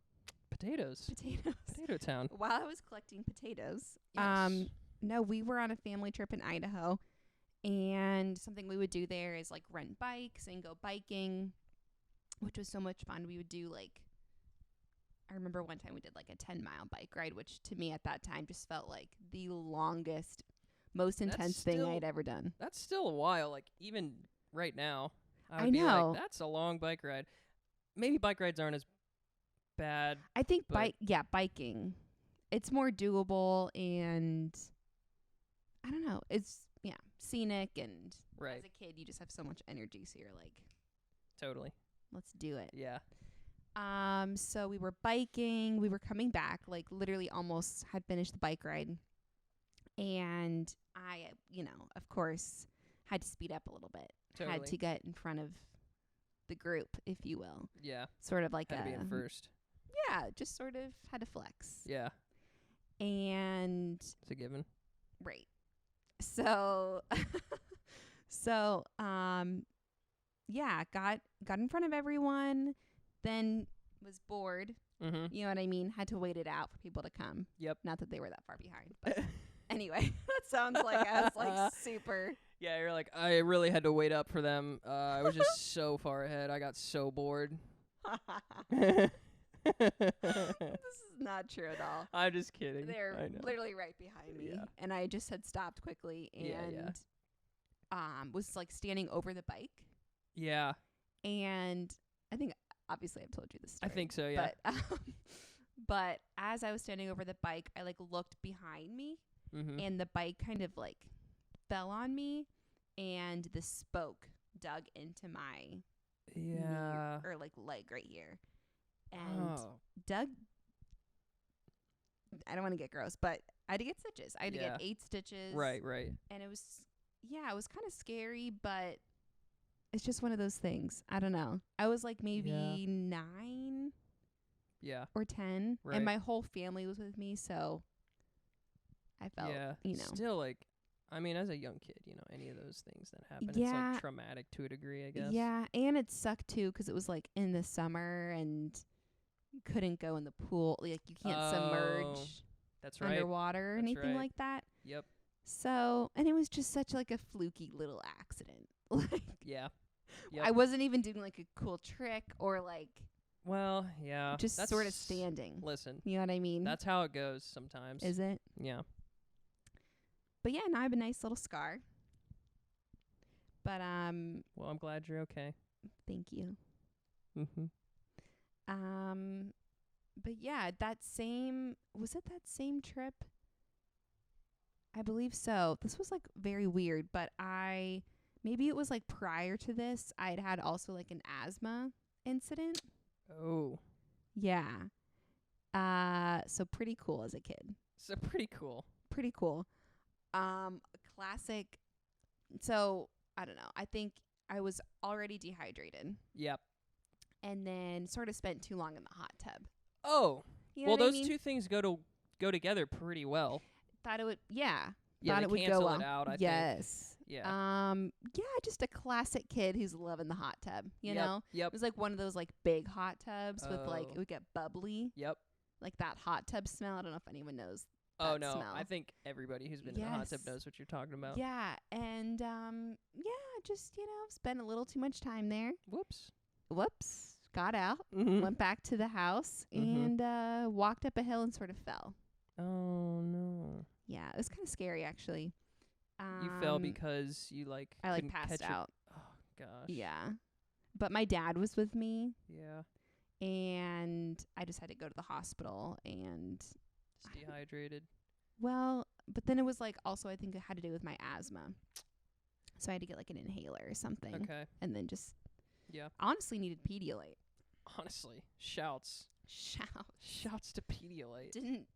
Potatoes. Potato town. While I was collecting potatoes, Yes. no, we were on a family trip in Idaho, and something we would do there is like rent bikes and go biking, which was so much fun. We would do like, I remember one time we did like a 10-mile bike ride, which to me at that time just felt like the longest, most intense thing I'd ever done. That's still a while. Like, even right now, I would I be know. like, that's a long bike ride. Maybe bike rides aren't as bad. I think biking, it's more doable, and I don't know, it's scenic, and Right. as a kid you just have so much energy, so you're like, Totally. let's do it. Yeah. So we were biking, we were coming back, like literally almost had finished the bike ride, and I, of course, had to speed up a little bit. Totally. Had to get in front of the group, if you will. Yeah. Sort of like Had to be in first. Yeah, just sort of had to flex. Yeah. And It's a given. right. So yeah, got in front of everyone, then was bored. Mm-hmm. You know what I mean? Had to wait it out for people to come. Yep. Not that they were that far behind, but anyway, that sounds like I was like super. Yeah, you're like, I really had to wait up for them. I was just so far ahead. I got so bored. This is not true at all. I'm just kidding. They're literally right behind me, and I just had stopped quickly and was like standing over the bike. Yeah. And I think obviously I've told you this story. I think so, yeah. But as I was standing over the bike, I like looked behind me, and the bike kind of like fell on me, and the spoke dug into my knee or like leg right here. And Doug, I don't want to get gross, but I had to get stitches. I had to get 8 stitches. Right. And it was kind of scary, but it's just one of those things. I don't know. I was like maybe 9 or 10, and my whole family was with me, so I felt, Still, like, I mean, as a young kid, any of those things that happen, it's like traumatic to a degree, I guess. Yeah, and it sucked too because it was like in the summer and you couldn't go in the pool. Like you can't submerge underwater or anything like that. Yep. So, and it was just such like a fluky little accident. Like, yeah. Yep. I wasn't even doing like a cool trick or like. Well, yeah. Just sort of standing. Listen. You know what I mean? That's how it goes sometimes. Is it? Yeah. But yeah, now I have a nice little scar. But well, I'm glad you're okay. Thank you. Mhm. But yeah, that same trip? I believe so. This was like very weird, but maybe it was like prior to this, I'd had also like an asthma incident. Oh. Yeah. So pretty cool as a kid. Pretty cool. Classic. So I don't know. I think I was already dehydrated. Yep. And then sort of spent too long in the hot tub. Oh. You know well, those I mean? two things go together pretty well. Thought it would, yeah. Yeah, thought they it would cancel go it out, I think. Yes. Yeah. Yeah, just a classic kid who's loving the hot tub, you know? Yep. It was like one of those like big hot tubs with like, it would get bubbly. Yep. Like that hot tub smell. I don't know if anyone knows Oh, that no. smell. I think everybody who's been in a hot tub knows what you're talking about. Yeah. And, just, spent a little too much time there. Whoops. Got out, went back to the house, and walked up a hill and sort of fell. Oh, no. Yeah, it was kind of scary, actually. You fell because you, like, I, like, couldn't passed catch out. Oh, gosh. Yeah. But my dad was with me. Yeah. And I just had to go to the hospital and... Just dehydrated. Well, but then it was, like, also I think it had to do with my asthma. So I had to get, like, an inhaler or something. Okay. And then just... Yeah. Honestly needed Pedialyte. Honestly. Shouts to Pedialyte. Didn't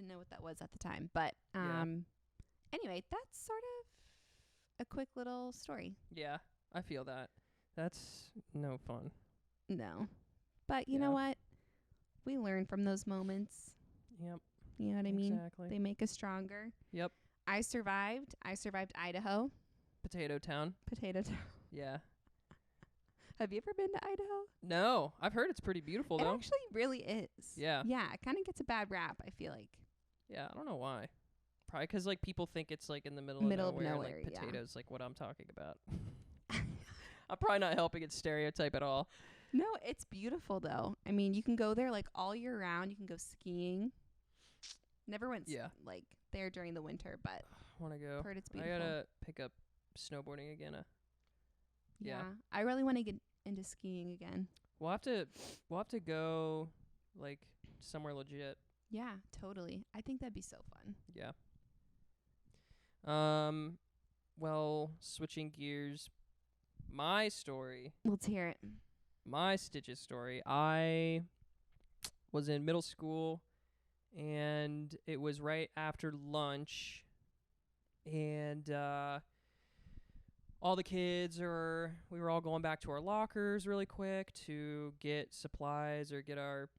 know what that was at the time. But anyway, that's sort of a quick little story. Yeah, I feel that. That's no fun. No. But you know what? We learn from those moments. Yep. You know what I mean? Exactly. They make us stronger. Yep. I survived Idaho. Potato Town. Potato Town. Yeah. Have you ever been to Idaho? No. I've heard it's pretty beautiful, though. It actually really is. Yeah. Yeah, it kind of gets a bad rap, I feel like. Yeah, I don't know why. Probably 'cause like people think it's like in the middle Of of nowhere, nowhere, like potatoes, like what I'm talking about. I'm probably not helping it stereotype at all. No, it's beautiful though. I mean, you can go there like all year round. You can go skiing. Never went like there during the winter, but Want to go? heard it's beautiful. I gotta pick up snowboarding again. Yeah, I really want to get into skiing again. We'll have to go like somewhere legit. Yeah, totally. I think that'd be so fun. Yeah. Well, switching gears, my story. Let's hear it. My Stitches story. I was in middle school, and it was right after lunch, and all the kids we were all going back to our lockers really quick to get supplies or get our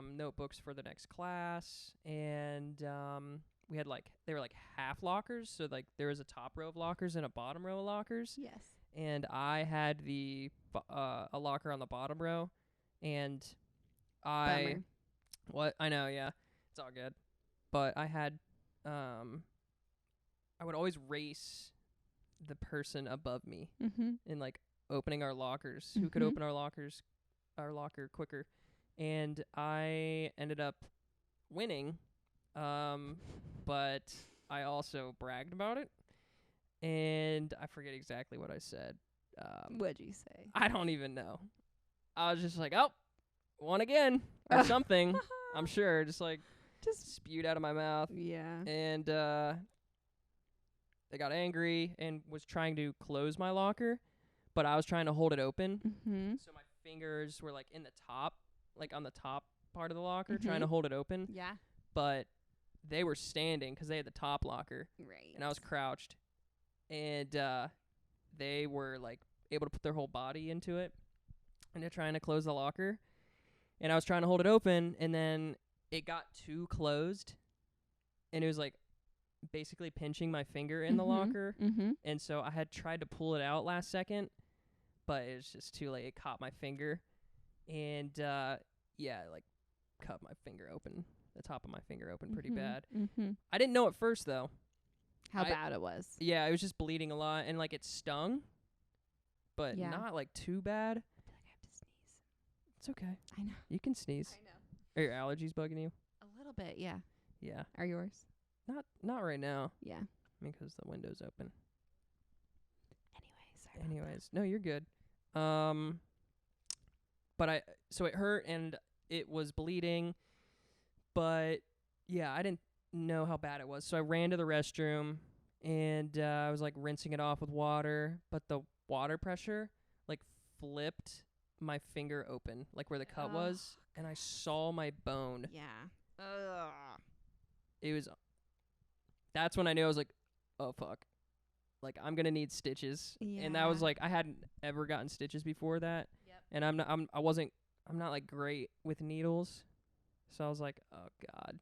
notebooks for the next class, and we had they were like half lockers, so like there was a top row of lockers and a bottom row of lockers. Yes. And I had a locker on the bottom row, and Bummer. I know, yeah, it's all good, but I had I would always race the person above me in like opening our lockers, who could open our locker quicker, and I ended up winning, but I also bragged about it. And I forget exactly what I said. What'd you say? I don't even know. I was just like, oh, won again. Or something. I'm sure. Just spewed out of my mouth. Yeah. And they got angry and was trying to close my locker. But I was trying to hold it open. So my fingers were like in the top, like on the top part of the locker, trying to hold it open. Yeah. But they were standing 'cause they had the top locker. Right. And I was crouched. And they were like able to put their whole body into it, and they're trying to close the locker, and I was trying to hold it open, and then it got too closed, and it was like basically pinching my finger in the locker, and so I had tried to pull it out last second, but it was just too late. It caught my finger, and it like cut my finger open, the top of my finger open pretty bad. I didn't know at first though. How bad it was. Yeah, it was just bleeding a lot, and like it stung, but not like too bad. I feel like I have to sneeze. It's okay. I know. You can sneeze. I know. Are your allergies bugging you? A little bit, yeah. Yeah. Are yours? Not right now. Yeah. Because the window's open. Anyways. No, you're good. But so it hurt and it was bleeding, but yeah, I didn't know how bad it was. So I ran to the restroom, and I was like rinsing it off with water, but the water pressure like flipped my finger open, like where the cut was, and I saw my bone. Yeah. That's when I knew. I was like, oh fuck, like I'm gonna need stitches. Yeah. And that was like, I hadn't ever gotten stitches before that. Yep. And I'm not like great with needles, so I was like, oh god.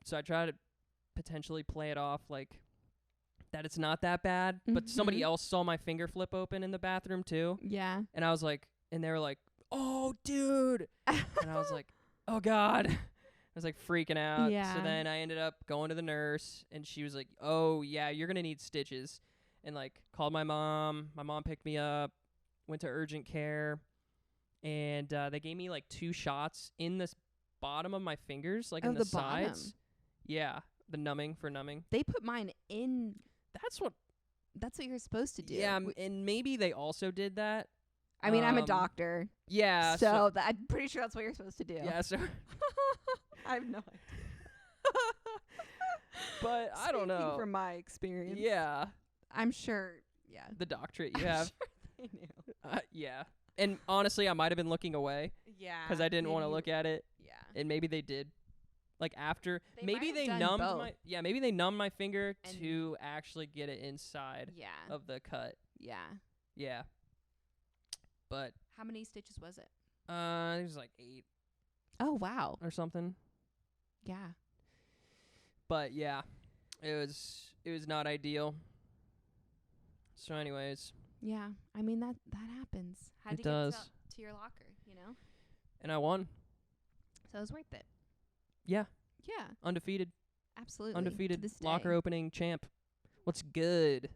So I tried to potentially play it off like that it's not that bad, but somebody else saw my finger flip open in the bathroom too. Yeah. And I was like, and they were like, oh dude. And I was like, oh god. I was like freaking out. Yeah. So then I ended up going to the nurse, and she was like, oh yeah, you're gonna need stitches. And like called my mom. My mom picked me up, went to urgent care, and they gave me like 2 shots in the bottom of my fingers, like in the sides. Bottom. Yeah, the numbing for numbing. They put mine in. That's what you're supposed to do. Yeah, and maybe they also did that. I mean, I'm a doctor. Yeah. So I'm pretty sure that's what you're supposed to do. Yeah, so I have no idea. But I don't know. Speaking from my experience. Yeah. I'm sure, yeah. The doctorate you have. Sure they knew. Yeah. And honestly, I might have been looking away. Yeah. Because I didn't want to look at it. Yeah. And maybe they did. Like after, maybe they done numbed both. maybe they numbed my finger And to actually get it inside Yeah. of the cut. Yeah. Yeah. But How many stitches was it? It was like 8 Oh, wow. or something. Yeah. But yeah, it was not ideal. So anyways, Yeah. I mean, that happens. Had it to does. get to your locker, you know? And I won. So it was worth it. Yeah. Yeah. Undefeated. Absolutely. Undefeated To this locker day. opening champ. What's good?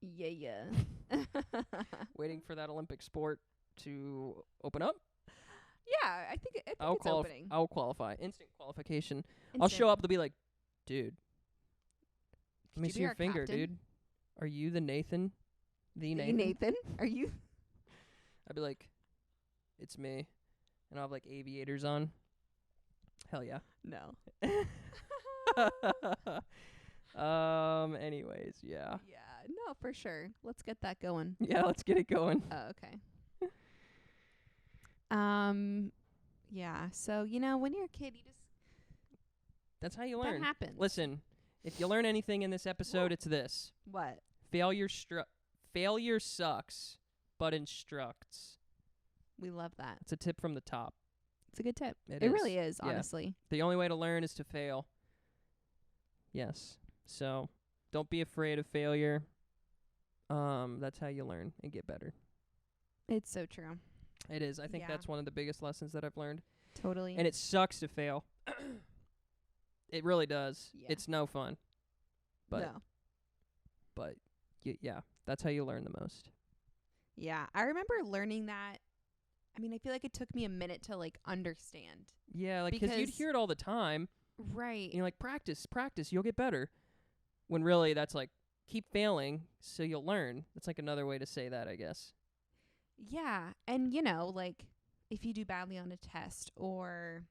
Yeah. Waiting for that Olympic sport to open up. Yeah, I think it's opening. I'll qualify. Instant qualification. Instant. I'll show up. They'll be like, dude, let me you see be your our finger, captain? dude. Are you the Nathan? The Are you Nathan? Nathan? Are you? I'd be like, it's me. And I'll have like aviators on. Hell yeah. No. Anyways, yeah. Yeah. No, for sure. Let's get that going. Yeah, let's get it going. Oh, okay. Yeah. So, when you're a kid, you just That's how you that learn. happens. Listen, if you learn anything in this episode, it's this. What? Failure sucks, but instructs. We love that. It's a tip from the top. It's a good tip. It It is. really is, Yeah. honestly. The only way to learn is to fail. Yes. So, don't be afraid of failure. That's how you learn and get better. It's so true. It is. I think Yeah. that's one of the biggest lessons that I've learned. Totally. And it sucks to fail. It really does. Yeah. It's no fun. But no. yeah, that's how you learn the most. Yeah. I remember learning that. I mean, I feel like it took me a minute to, understand. Yeah, like, because you'd Because- hear it all the time. Right. And you're like, practice, you'll get better. When really that's like, keep failing so you'll learn. That's like another way to say that, I guess. Yeah. And, if you do badly on a test or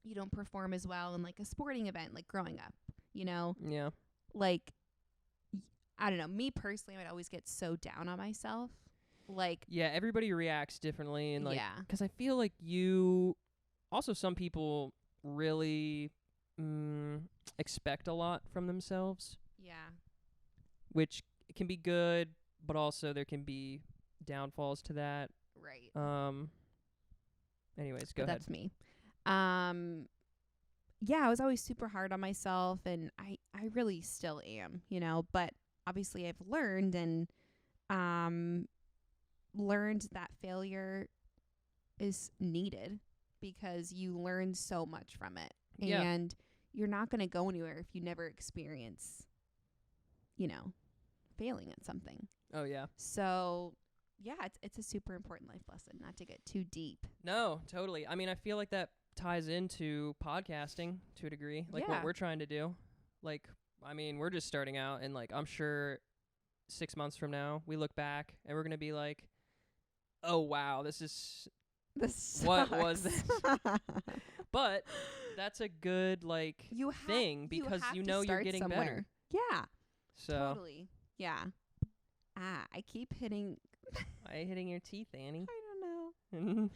you don't perform as well in, a sporting event, growing up, Yeah. I don't know. Me personally, I would always get so down on myself. Yeah, everybody reacts differently. And, yeah. because I feel like also some people really expect a lot from themselves, Yeah. which can be good, but also there can be downfalls to that. Right. Anyways, But go ahead. that's me. Yeah, I was always super hard on myself, and I really still am, but obviously I've learned and learned that failure is needed because you learn so much from it. Yeah. And you're not going to go anywhere if you never experience, failing at something. Oh, yeah. So, yeah, it's a super important life lesson, not to get too deep. No, totally. I mean, I feel like that ties into podcasting to a degree, like Yeah. what we're trying to do. We're just starting out, and I'm sure 6 months from now we look back and we're gonna be like, oh wow, This What was sucks. but that's a good You thing because have you to know you're start getting somewhere. better. Yeah, So totally. Yeah. I keep hitting. I hitting your teeth, Annie. I don't know.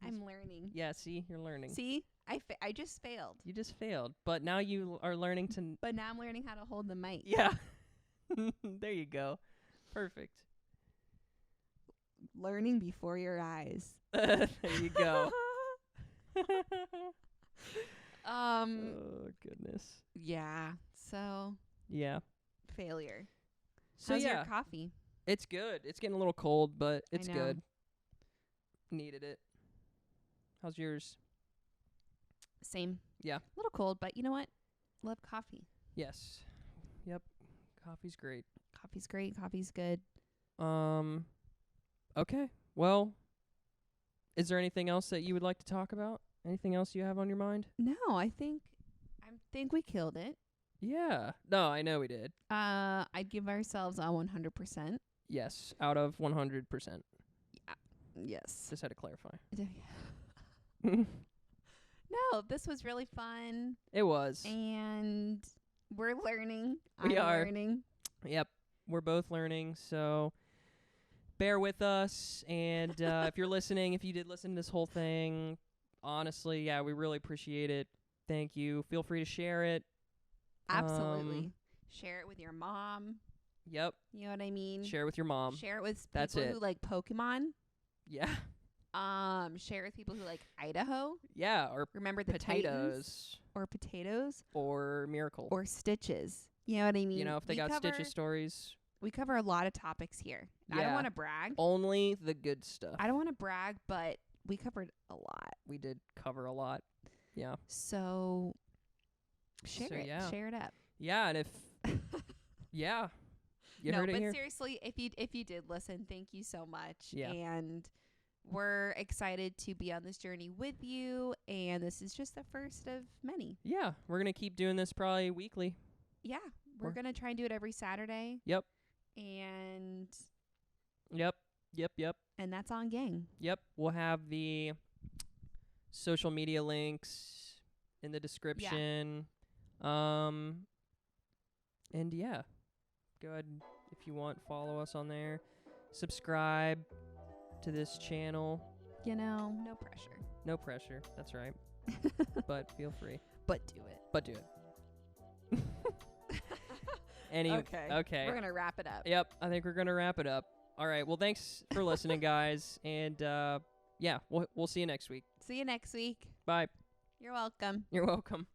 I'm learning. Yeah, see, you're learning. See, I just failed, You just failed, but now you are learning to. but now I'm learning how to hold the mic. Yeah. There you go. Perfect. Learning before your eyes. There you go. Oh goodness. Yeah. So Yeah. failure. So How's yeah, your coffee? it's good. It's getting a little cold, but it's know. good. Needed it. How's yours? Same. Yeah. A little cold, but you know what? Love coffee. Yes. Yep. Coffee's great. Coffee's great. Coffee's good. Okay. Well, is there anything else that you would like to talk about? Anything else you have on your mind? No, I think we killed it. Yeah. No, I know we did. I'd give ourselves a 100%. Yes, out of 100%. Yes. Just had to clarify. No, this was really fun, It was. and we're learning. We I'm are. learning. Yep. We're both learning, so bear with us. And if you're listening, if you did listen to this whole thing, honestly, yeah, we really appreciate it. Thank you. Feel free to share it. Absolutely. Share it with your mom. Yep. You know what I mean? Share it with your mom. Share it with That's people it. who like Pokemon. Yeah. Share it with people who like Idaho. Yeah, or Remember the potatoes. Titans? Or potatoes. Or Miracle. Or Stitches. You know what I mean? You know, if they got Stitches stories. We cover a lot of topics here. Yeah. I don't want to brag. Only the good stuff. I don't want to brag, but we covered a lot. We did cover a lot. Yeah. So share it. Yeah. Share it up. Yeah, and if yeah. You no, heard it but here. seriously, if you did listen, thank you so much. Yeah. And we're excited to be on this journey with you, and this is just the first of many. Yeah, we're going to keep doing this probably weekly. Yeah, we're going to try and do it every Saturday. Yep. And Yep. And that's on gang. Yep. We'll have the social media links in the description. Yeah. And yeah. Go ahead if you want, follow us on there. Subscribe to this channel. You know, no pressure. No pressure. That's right. But feel free. But do it. But do it. Okay. We're going to wrap it up. Yep. I think we're going to wrap it up. All right. Well, thanks for listening, guys. And yeah, we'll see you next week. See you next week. Bye. You're welcome. You're welcome.